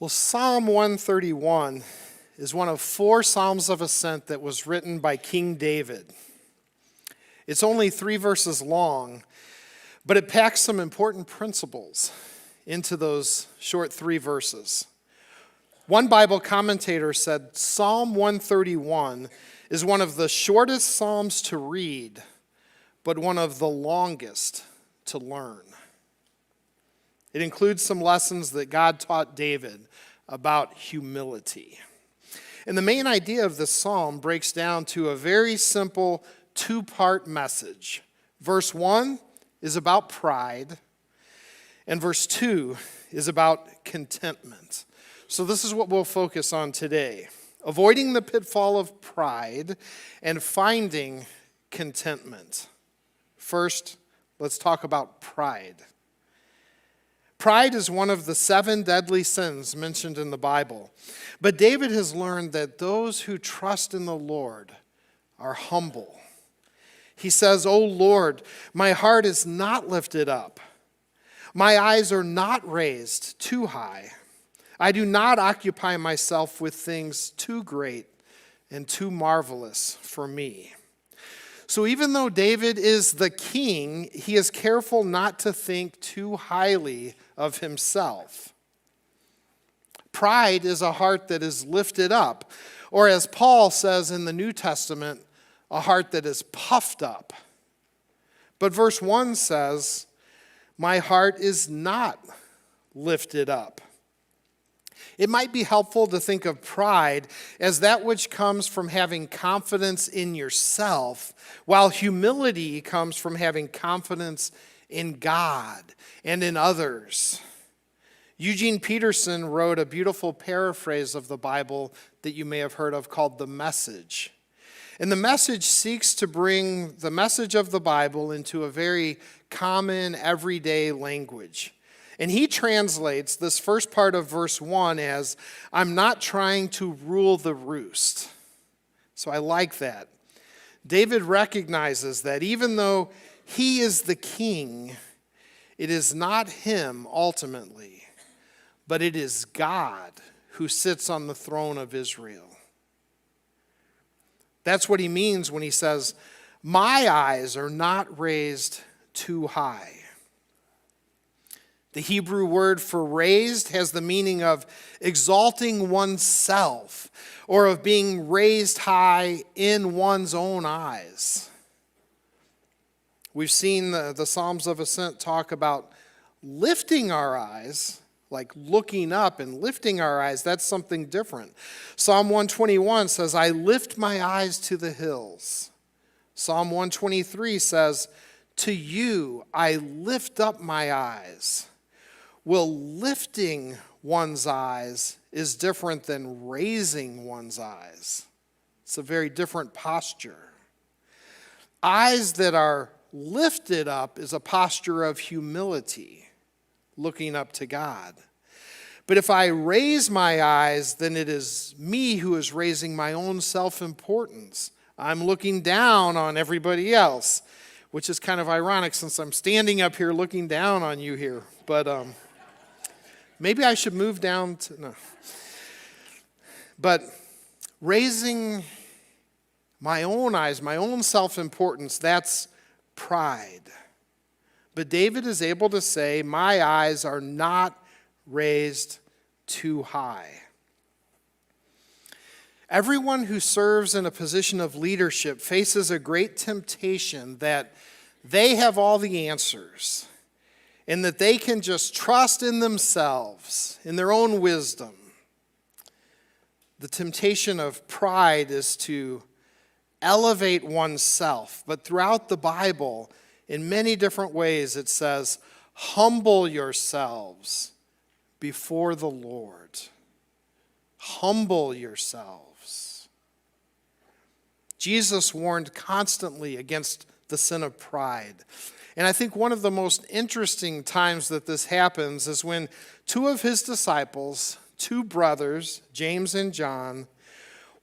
Well, Psalm 131 is one of 4 Psalms of Ascent that was written by King David. It's only 3 verses long, but it packs some important principles into those short 3 verses. One Bible commentator said Psalm 131 is one of the shortest psalms to read, but one of the longest to learn. It includes some lessons that God taught David about humility. And the main idea of this psalm breaks down to a very simple 2-part message. Verse 1 is about pride, and verse 2 is about contentment. So this is what we'll focus on today: avoiding the pitfall of pride and finding contentment. First, let's talk about pride. Pride is one of the 7 deadly sins mentioned in the Bible. But David has learned that those who trust in the Lord are humble. He says, "O Lord, my heart is not lifted up. My eyes are not raised too high. I do not occupy myself with things too great and too marvelous for me." So even though David is the king, he is careful not to think too highly of himself. Pride is a heart that is lifted up, or as Paul says in the New Testament, a heart that is puffed up. But verse 1 says, "My heart is not lifted up." It might be helpful to think of pride as that which comes from having confidence in yourself, while humility comes from having confidence in God and in others. Eugene Peterson wrote a beautiful paraphrase of the Bible that you may have heard of called The Message. And The Message seeks to bring the message of the Bible into a very common, everyday language. And he translates this first part of verse 1 as, "I'm not trying to rule the roost." So I like that. David recognizes that even though he is the king, it is not him ultimately, but it is God who sits on the throne of Israel. That's what he means when he says, "My eyes are not raised too high." The Hebrew word for raised has the meaning of exalting oneself or of being raised high in one's own eyes. We've seen the Psalms of Ascent talk about lifting our eyes, like looking up and lifting our eyes. That's something different. Psalm 121 says, "I lift my eyes to the hills." Psalm 123 says, "To you I lift up my eyes." Well, lifting one's eyes is different than raising one's eyes. It's a very different posture. Eyes that are lifted up is a posture of humility, looking up to God. But if I raise my eyes, then it is me who is raising my own self-importance. I'm looking down on everybody else, which is kind of ironic since I'm standing up here looking down on you here. But maybe I should move down to, no. But raising my own eyes, my own self-importance, that's pride. But David is able to say, "My eyes are not raised too high." Everyone who serves in a position of leadership faces a great temptation that they have all the answers, and that they can just trust in themselves, in their own wisdom. The temptation of pride is to elevate oneself. But throughout the Bible, in many different ways, it says, "Humble yourselves before the Lord." Humble yourselves. Jesus warned constantly against the sin of pride. And I think one of the most interesting times that this happens is when 2 of his disciples, 2 brothers, James and John,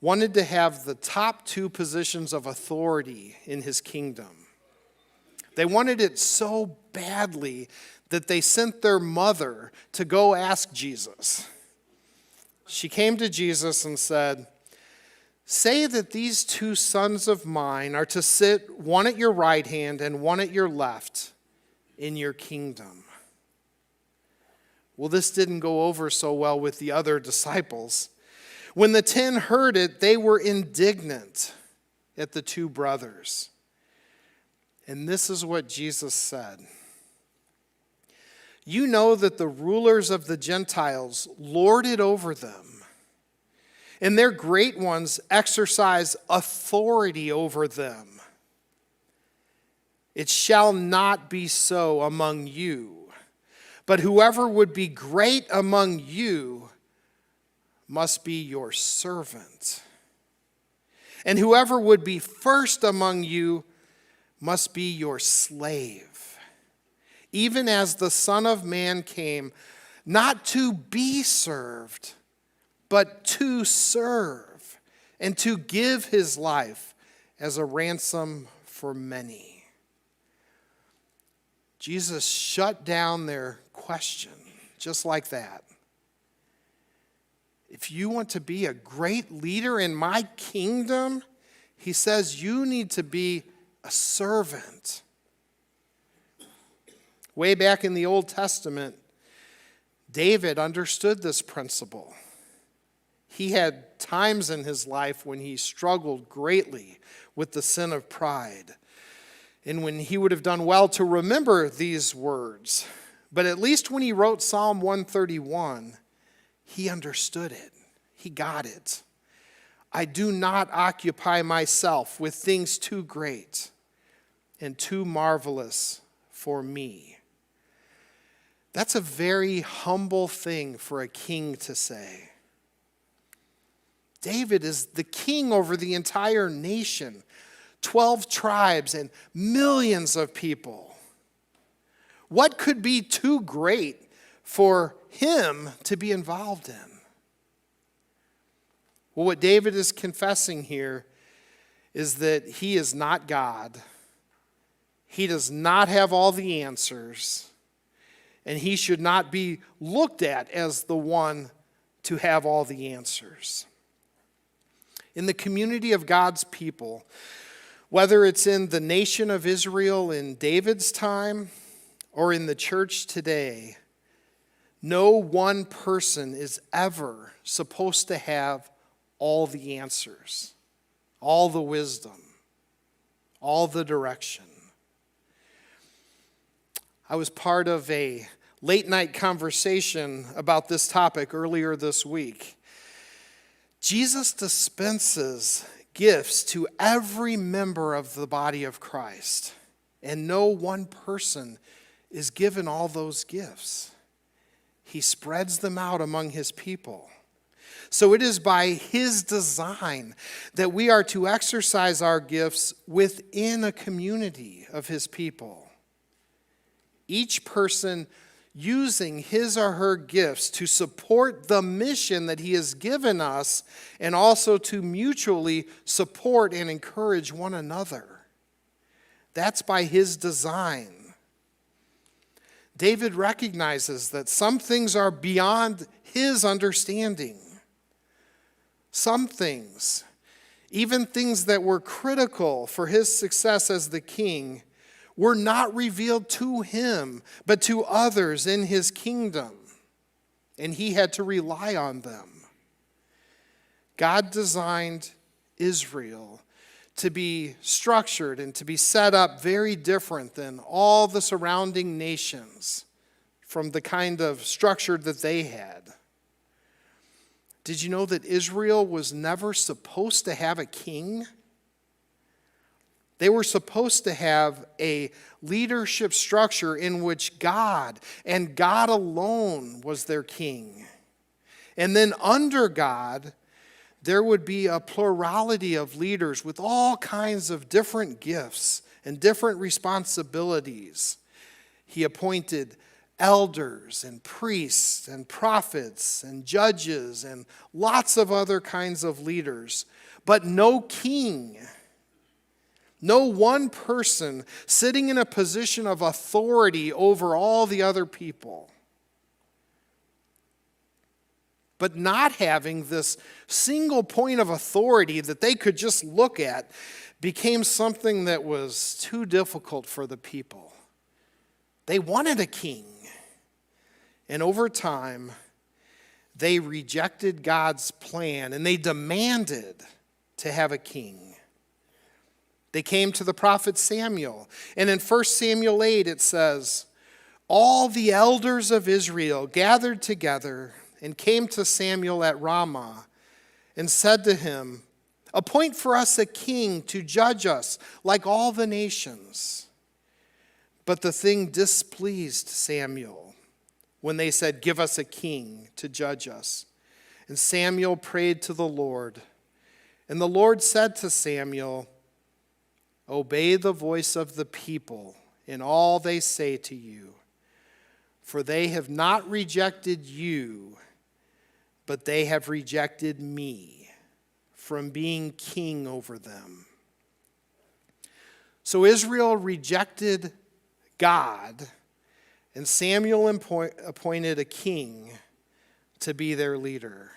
wanted to have the top 2 positions of authority in his kingdom. They wanted it so badly that they sent their mother to go ask Jesus. She came to Jesus and said, "Say that these two sons of mine are to sit one at your right hand and one at your left in your kingdom." Well, this didn't go over so well with the other disciples. When the 10 heard it, they were indignant at the two brothers. And this is what Jesus said. "You know that the rulers of the Gentiles lord it over them, and their great ones exercise authority over them. It shall not be so among you, but whoever would be great among you must be your servant. And whoever would be first among you must be your slave. Even as the Son of Man came, not to be served, but to serve, and to give his life as a ransom for many." Jesus shut down their question just like that. If you want to be a great leader in my kingdom, he says you need to be a servant. Way back in the Old Testament, David understood this principle. He had times in his life when he struggled greatly with the sin of pride, and when he would have done well to remember these words. But at least when he wrote Psalm 131, he understood it. He got it. "I do not occupy myself with things too great and too marvelous for me." That's a very humble thing for a king to say. David is the king over the entire nation, 12 tribes and millions of people. What could be too great for him to be involved in? Well, what David is confessing here is that he is not God. He does not have all the answers, and he should not be looked at as the one to have all the answers. In the community of God's people, whether it's in the nation of Israel in David's time or in the church today, no one person is ever supposed to have all the answers, all the wisdom, all the direction. I was part of a late night conversation about this topic earlier this week. Jesus dispenses gifts to every member of the body of Christ, and no one person is given all those gifts. He spreads them out among his people. So it is by his design that we are to exercise our gifts within a community of his people. Each person using his or her gifts to support the mission that he has given us, and also to mutually support and encourage one another. That's by his design. David recognizes that some things are beyond his understanding. Some things, even things that were critical for his success as the king, were not revealed to him, but to others in his kingdom, and he had to rely on them. God designed Israel to be structured and to be set up very different than all the surrounding nations from the kind of structure that they had. Did you know that Israel was never supposed to have a king? They were supposed to have a leadership structure in which God and God alone was their king. And then under God, there would be a plurality of leaders with all kinds of different gifts and different responsibilities. He appointed elders and priests and prophets and judges and lots of other kinds of leaders, but no king. No one person sitting in a position of authority over all the other people. But not having this single point of authority that they could just look at became something that was too difficult for the people. They wanted a king. And over time, they rejected God's plan and they demanded to have a king. They came to the prophet Samuel. And in 1 Samuel 8 it says, all the elders of Israel gathered together and came to Samuel at Ramah and said to him, appoint for us a king to judge us like all the nations. But the thing displeased Samuel when they said, give us a king to judge us. And Samuel prayed to the Lord. And the Lord said to Samuel, obey the voice of the people in all they say to you, for they have not rejected you, but they have rejected me from being king over them. So Israel rejected God, and Samuel appointed a king to be their leader.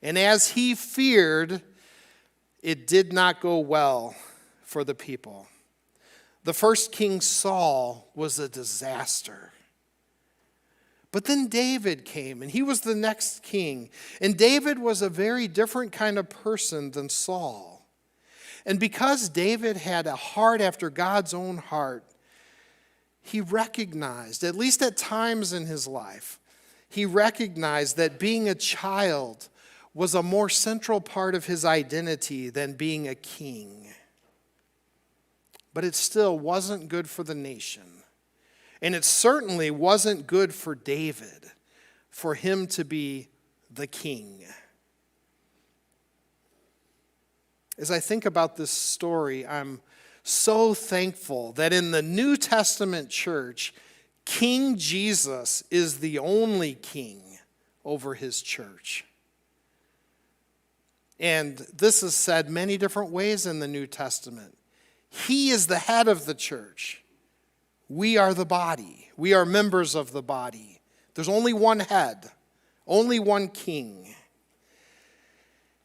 And as he feared, it did not go well for the people. The first king, Saul, was a disaster. But then David came, and he was the next king. And David was a very different kind of person than Saul. And because David had a heart after God's own heart, he recognized, at least at times in his life, he recognized that being a child was a more central part of his identity than being a king. But it still wasn't good for the nation. And it certainly wasn't good for David for him to be the king. As I think about this story, I'm so thankful that in the New Testament church, King Jesus is the only king over his church. And this is said many different ways in the New Testament. He is the head of the church. We are the body. We are members of the body. There's only one head, only one king.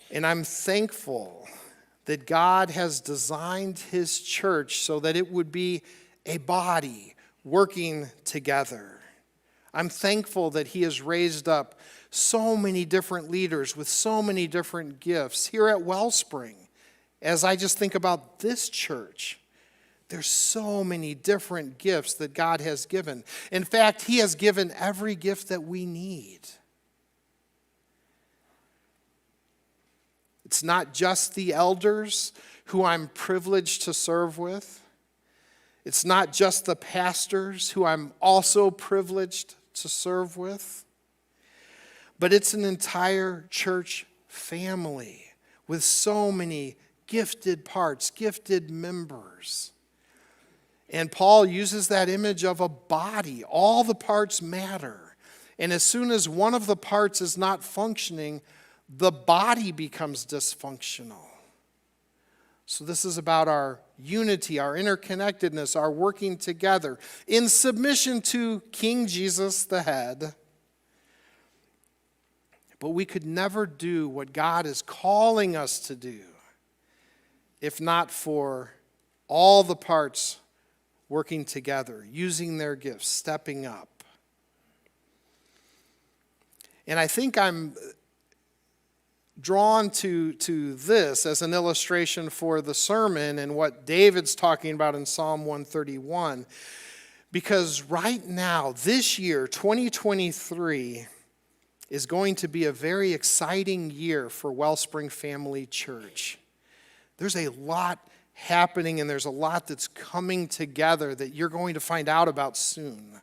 And I'm thankful that God has designed his church so that it would be a body working together. I'm thankful that he has raised up so many different leaders with so many different gifts here at Wellspring. As I just think about this church, there's so many different gifts that God has given. In fact, he has given every gift that we need. It's not just the elders who I'm privileged to serve with. It's not just the pastors who I'm also privileged to serve with. But it's an entire church family with so many gifted parts, gifted members. And Paul uses that image of a body. All the parts matter. And as soon as one of the parts is not functioning, the body becomes dysfunctional. So this is about our unity, our interconnectedness, our working together in submission to King Jesus, the head. But we could never do what God is calling us to do if not for all the parts working together, using their gifts, stepping up. And I think I'm drawn to this as an illustration for the sermon and what David's talking about in Psalm 131. Because right now, this year, 2023, is going to be a very exciting year for Wellspring Family Church. There's a lot happening and there's a lot that's coming together that you're going to find out about soon.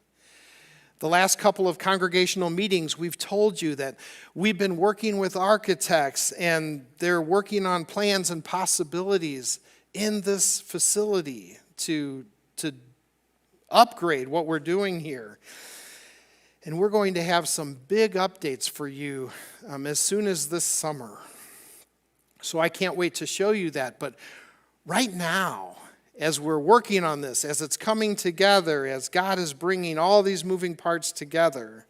The last couple of congregational meetings, we've told you that we've been working with architects and they're working on plans and possibilities in this facility to upgrade what we're doing here. And we're going to have some big updates for you as soon as this summer. So I can't wait to show you that. But right now, as we're working on this, as it's coming together, as God is bringing all these moving parts together,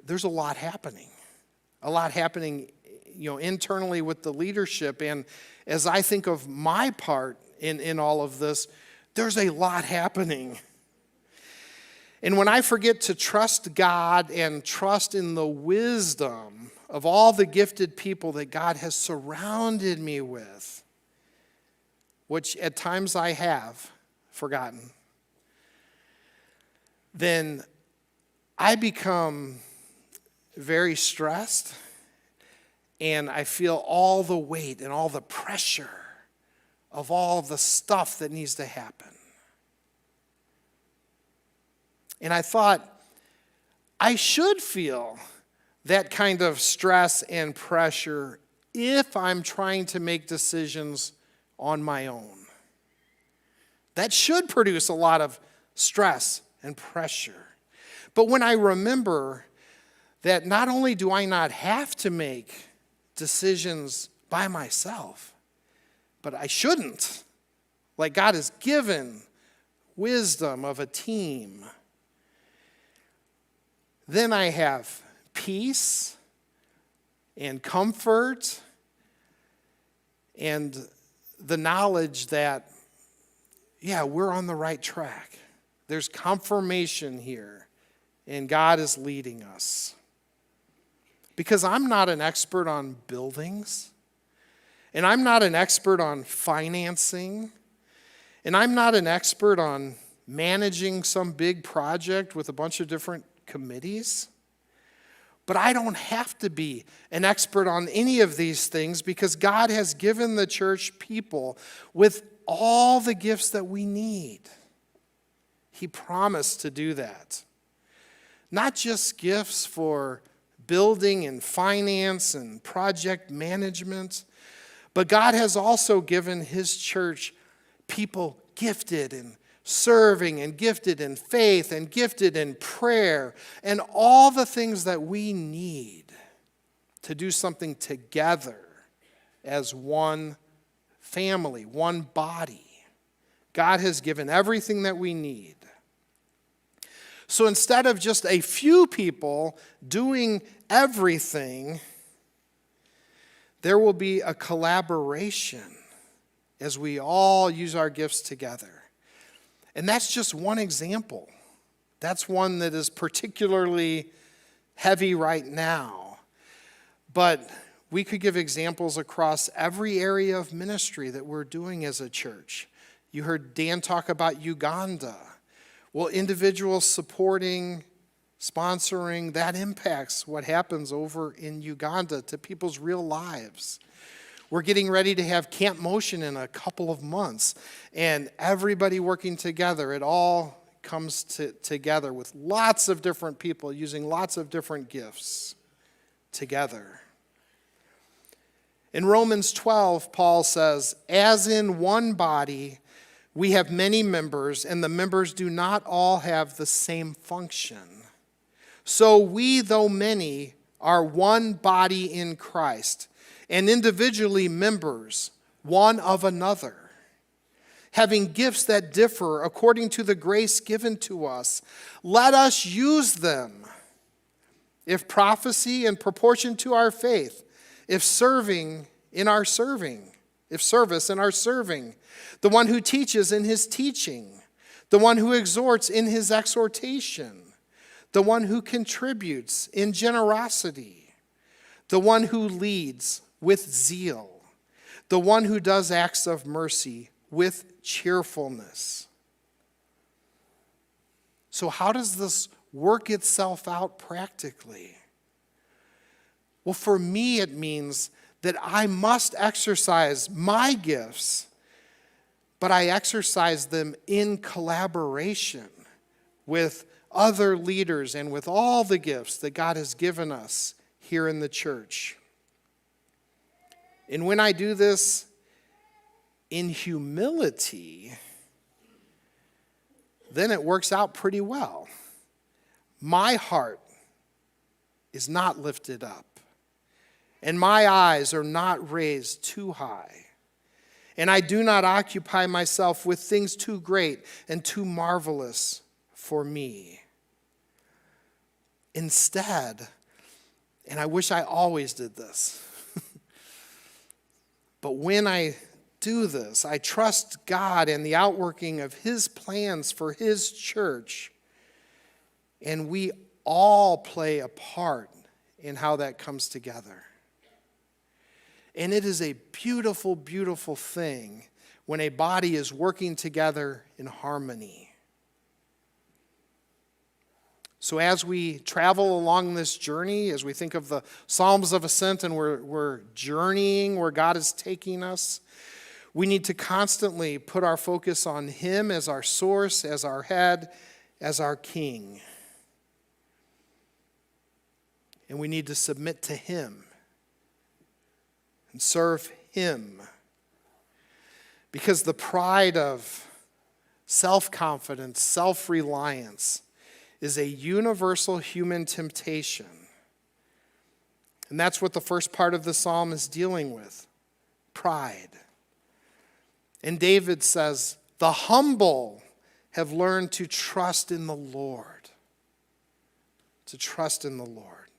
there's a lot happening. A lot happening, internally with the leadership. And as I think of my part in all of this, there's a lot happening. And when I forget to trust God and trust in the wisdom of all the gifted people that God has surrounded me with, which at times I have forgotten, then I become very stressed, and I feel all the weight and all the pressure of all the stuff that needs to happen. And I thought, I should feel that kind of stress and pressure if I'm trying to make decisions on my own. That should produce a lot of stress and pressure. But when I remember that not only do I not have to make decisions by myself, but I shouldn't. Like, God has given wisdom of a team. Then I have peace and comfort and the knowledge that, we're on the right track. There's confirmation here, and God is leading us. Because I'm not an expert on buildings, and I'm not an expert on financing, and I'm not an expert on managing some big project with a bunch of different committees. But I don't have to be an expert on any of these things because God has given the church people with all the gifts that we need. He promised to do that. Not just gifts for building and finance and project management, but God has also given His church people gifted in serving and gifted in faith and gifted in prayer and all the things that we need to do something together as one family, one body. God has given everything that we need. So instead of just a few people doing everything, there will be a collaboration as we all use our gifts together. And that's just one example. That's one that is particularly heavy right now. But we could give examples across every area of ministry that we're doing as a church. You heard Dan talk about Uganda. Well, individuals supporting, sponsoring, that impacts what happens over in Uganda to people's real lives. We're getting ready to have Camp Motion in a couple of months, and everybody working together. It all comes together with lots of different people using lots of different gifts together. In Romans 12, Paul says, "As in one body, we have many members, and the members do not all have the same function. So we, though many, are one body in Christ, and individually members one of another, having gifts that differ according to the grace given to us. Let us use them. If prophecy, in proportion to our faith. If serving, in our serving. If service, in our serving. The one who teaches, in his teaching. The one who exhorts, in his exhortation. The one who contributes, in generosity. The one who leads, with zeal. The one who does acts of mercy, with cheerfulness." So how does this work itself out practically? Well, for me, it means that I must exercise my gifts, but I exercise them in collaboration with other leaders and with all the gifts that God has given us here in the church. And when I do this in humility, then it works out pretty well. My heart is not lifted up, and my eyes are not raised too high. And I do not occupy myself with things too great and too marvelous for me. Instead, and I wish I always did this, but when I do this, I trust God and the outworking of His plans for His church, and we all play a part in how that comes together. And it is a beautiful, beautiful thing when a body is working together in harmony. So as we travel along this journey, as we think of the Psalms of Ascent and we're journeying where God is taking us, we need to constantly put our focus on Him as our source, as our head, as our King. And we need to submit to Him and serve Him. Because the pride of self-confidence, self-reliance is a universal human temptation. And that's what the first part of the psalm is dealing with, pride. And David says, the humble have learned to trust in the Lord. To trust in the Lord.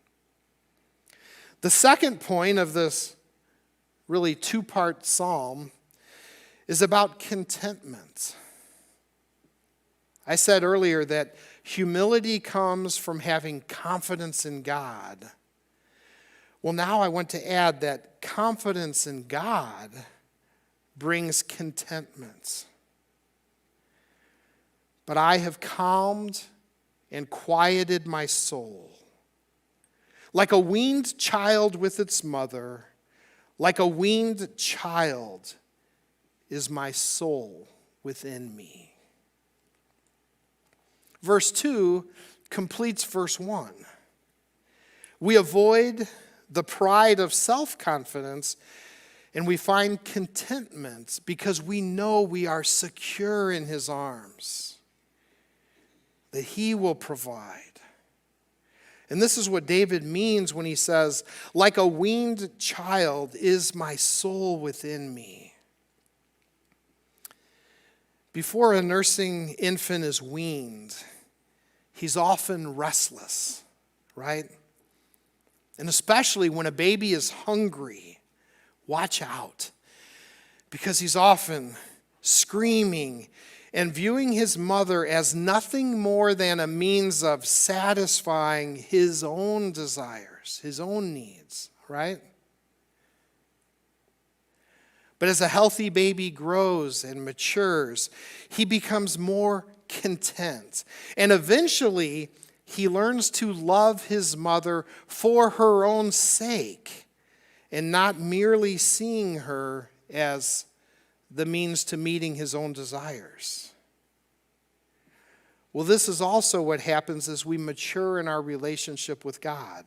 The second point of this really two-part psalm is about contentment. I said earlier that humility comes from having confidence in God. Well, now I want to add that confidence in God brings contentment. But I have calmed and quieted my soul. Like a weaned child with its mother, like a weaned child is my soul within me. Verse 2 completes verse 1. We avoid the pride of self-confidence and we find contentment because we know we are secure in His arms, that He will provide. And this is what David means when he says, like a weaned child is my soul within me. Before a nursing infant is weaned, he's often restless, right? And especially when a baby is hungry, watch out, because he's often screaming and viewing his mother as nothing more than a means of satisfying his own desires, his own needs, right? But as a healthy baby grows and matures, he becomes more content. And eventually, he learns to love his mother for her own sake and not merely seeing her as the means to meeting his own desires. Well, this is also what happens as we mature in our relationship with God.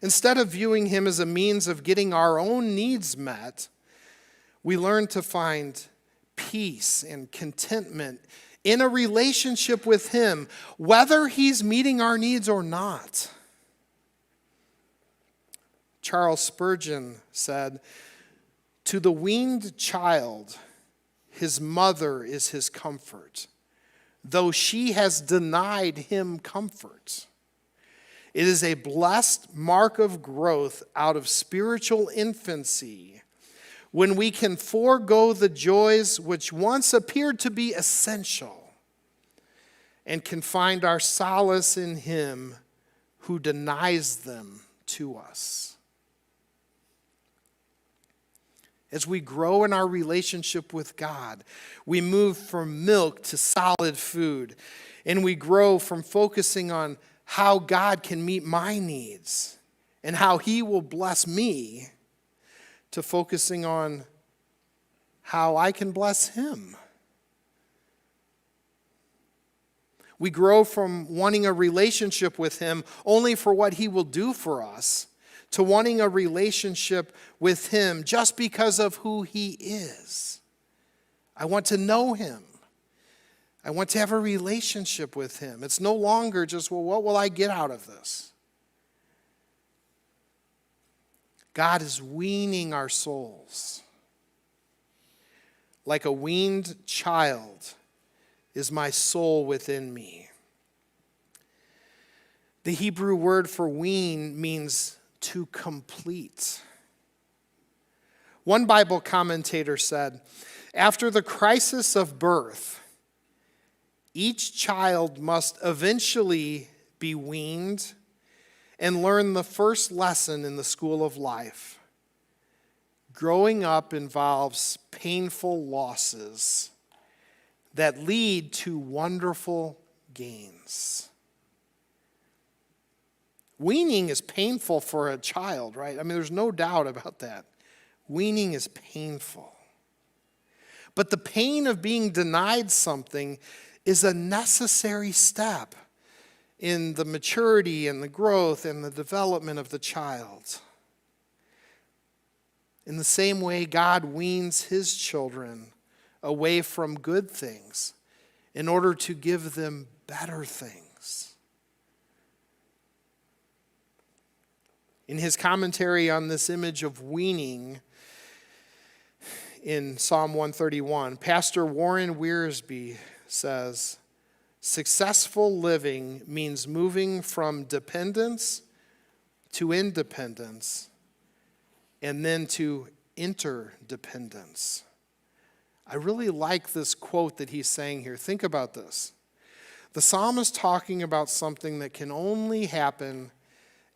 Instead of viewing Him as a means of getting our own needs met, we learn to find peace and contentment in a relationship with Him, whether He's meeting our needs or not. Charles Spurgeon said, "To the weaned child, his mother is his comfort, though she has denied him comfort. It is a blessed mark of growth out of spiritual infancy when we can forego the joys which once appeared to be essential and can find our solace in Him who denies them to us." As we grow in our relationship with God, we move from milk to solid food, and we grow from focusing on how God can meet my needs and how He will bless me to focusing on how I can bless Him. We grow from wanting a relationship with Him only for what He will do for us to wanting a relationship with Him just because of who He is. I want to know Him. I want to have a relationship with Him. It's no longer just, well, what will I get out of this? God is weaning our souls. Like a weaned child is my soul within me. The Hebrew word for wean means to complete. One Bible commentator said, after the crisis of birth, each child must eventually be weaned and learn the first lesson in the school of life. Growing up involves painful losses that lead to wonderful gains. Weaning is painful for a child, right? I mean, there's no doubt about that. Weaning is painful. But the pain of being denied something is a necessary step in the maturity and the growth and the development of the child. In the same way, God weans his children away from good things in order to give them better things. In his commentary on this image of weaning in Psalm 131, Pastor Warren Wiersbe says, successful living means moving from dependence to independence and then to interdependence. I really like this quote that he's saying here. Think about this. The psalmist is talking about something that can only happen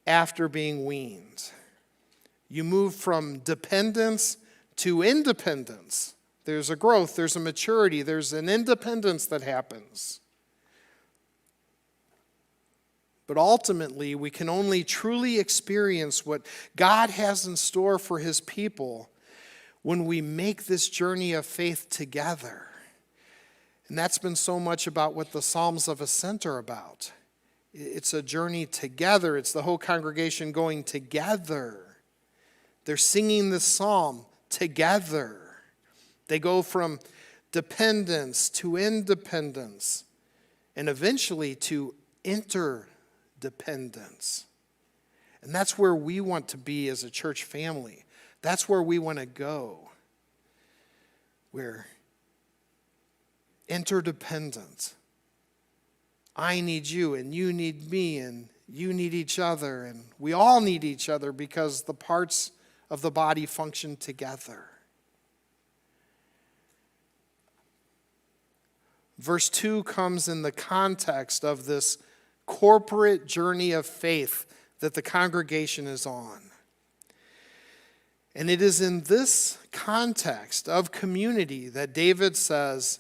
after being weaned. You move from dependence to independence. There's a growth, there's a maturity, there's an independence that happens. But ultimately, we can only truly experience what God has in store for his people when we make this journey of faith together. And that's been so much about what the Psalms of Ascent are about. It's a journey together. It's the whole congregation going together. They're singing this psalm together. They go from dependence to independence and eventually to interdependence. And that's where we want to be as a church family. That's where we want to go. We're interdependent. I need you, and you need me, and you need each other, and we all need each other because the parts of the body function together. Verse 2 comes in the context of this corporate journey of faith that the congregation is on. And it is in this context of community that David says,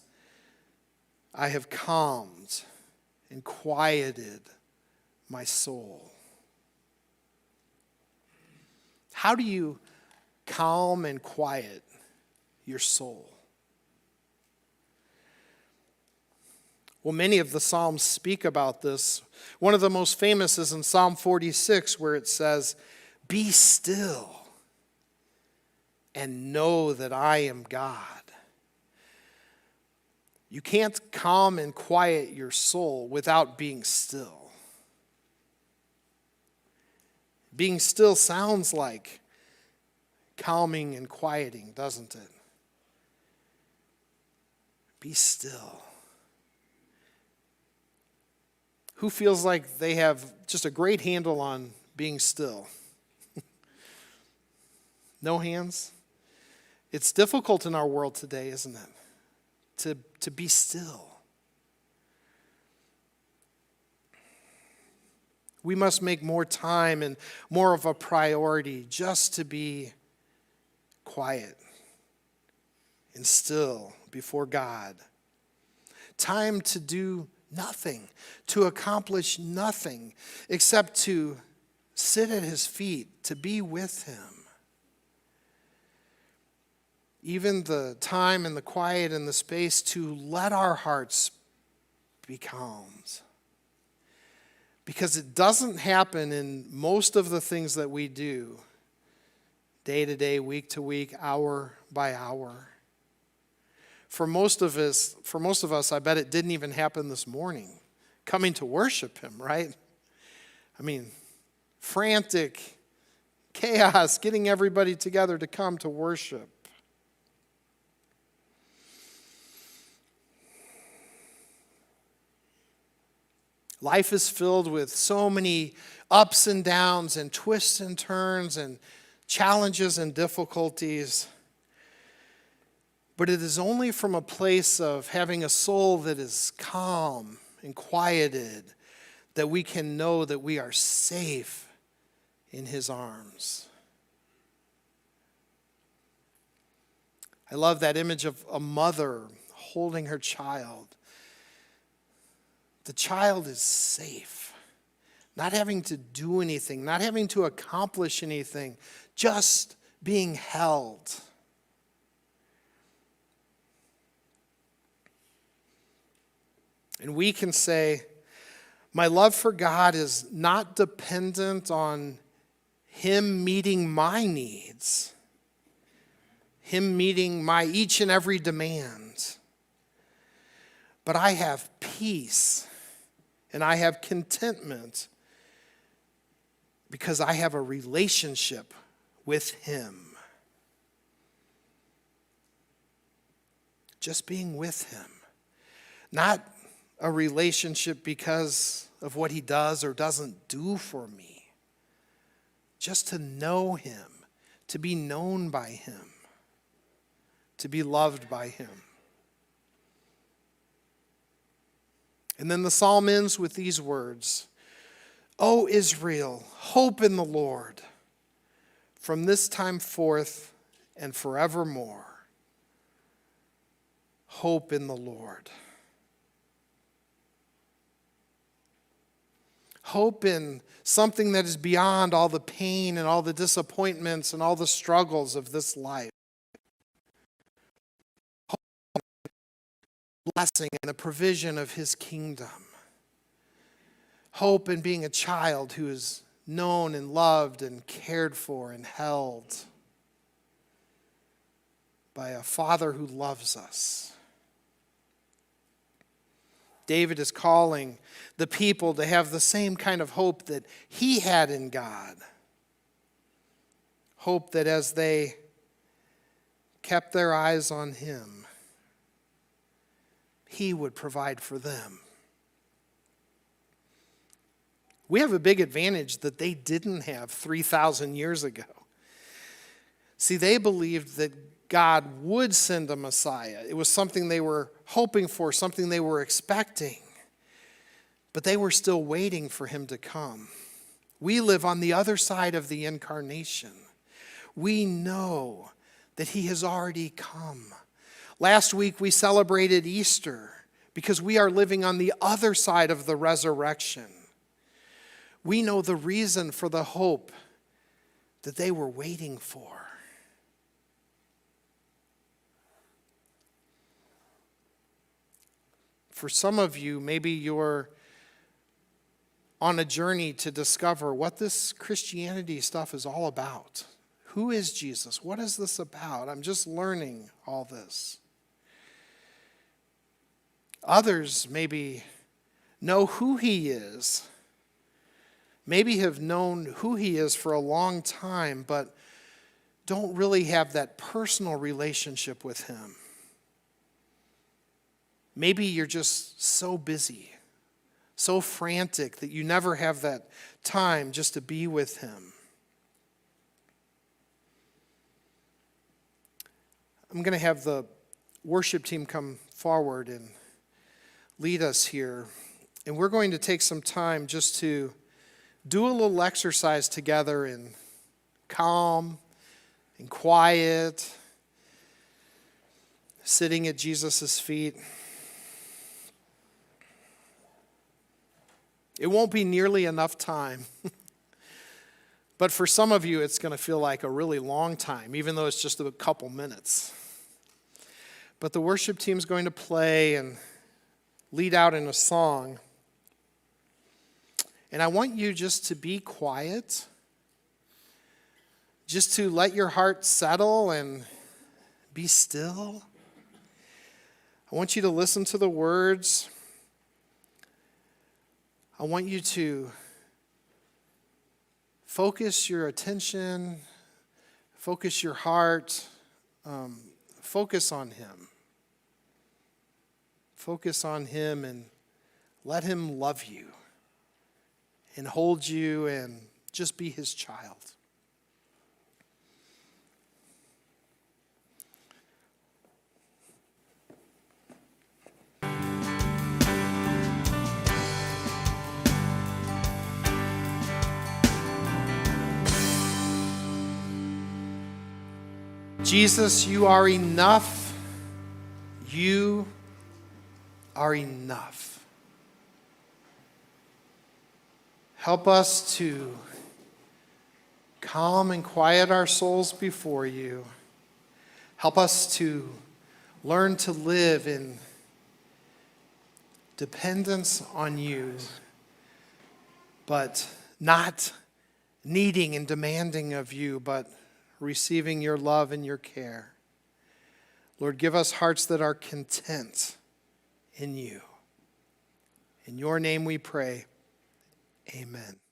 I have calmed and quieted my soul. How do you calm and quiet your soul? Well, many of the Psalms speak about this. One of the most famous is in Psalm 46, where it says, be still and know that I am God. You can't calm and quiet your soul without being still. Being still sounds like calming and quieting, doesn't it? Be still. Who feels like they have just a great handle on being still? No hands? It's difficult in our world today, isn't it? To be still. We must make more time and more of a priority just to be quiet and still before God. Time to do nothing, to accomplish nothing except to sit at his feet, to be with him. Even the time and the quiet and the space to let our hearts be calmed. Because it doesn't happen in most of the things that we do, day to day, week to week, hour by hour. For most of us, I bet it didn't even happen this morning, coming to worship him, right? I mean, frantic chaos, getting everybody together to come to worship. Life is filled with so many ups and downs and twists and turns and challenges and difficulties. But it is only from a place of having a soul that is calm and quieted that we can know that we are safe in his arms. I love that image of a mother holding her child. The child is safe, not having to do anything, not having to accomplish anything, just being held. And we can say, my love for God is not dependent on him meeting my needs, him meeting my each and every demand. But I have peace and I have contentment because I have a relationship with him. Just being with him. Not a relationship because of what he does or doesn't do for me. Just to know him, to be known by him, to be loved by him. And then the psalm ends with these words, O Israel, hope in the Lord from this time forth and forevermore. Hope in the Lord. Hope in something that is beyond all the pain and all the disappointments and all the struggles of this life. Hope in the blessing and the provision of his kingdom. Hope in being a child who is known and loved and cared for and held by a Father who loves us. David is calling the people to have the same kind of hope that he had in God. Hope that as they kept their eyes on him, he would provide for them. We have a big advantage that they didn't have 3,000 years ago. See, they believed that God would send a Messiah. It was something they were hoping for, something they were expecting. But they were still waiting for him to come. We live on the other side of the incarnation. We know that he has already come. Last week we celebrated Easter because we are living on the other side of the resurrection. We know the reason for the hope that they were waiting for. For some of you, maybe you're on a journey to discover what this Christianity stuff is all about. Who is Jesus? What is this about? I'm just learning all this. Others maybe know who he is, maybe have known who he is for a long time, but don't really have that personal relationship with him. Maybe you're just so busy, so frantic that you never have that time just to be with him. I'm going to have the worship team come forward and lead us here. And we're going to take some time just to do a little exercise together in calm and quiet, sitting at Jesus' feet. It won't be nearly enough time. But for some of you, it's going to feel like a really long time, even though it's just a couple minutes. But the worship team's going to play and lead out in a song. And I want you just to be quiet, just to let your heart settle and be still. I want you to listen to the words. I want you to focus your attention, focus your heart, focus on him. Focus on him and let him love you and hold you and just be his child. Jesus, you are enough. You are enough. Help us to calm and quiet our souls before you. Help us to learn to live in dependence on you, but not needing and demanding of you, but receiving your love and your care. Lord, give us hearts that are content in you. In your name we pray. Amen.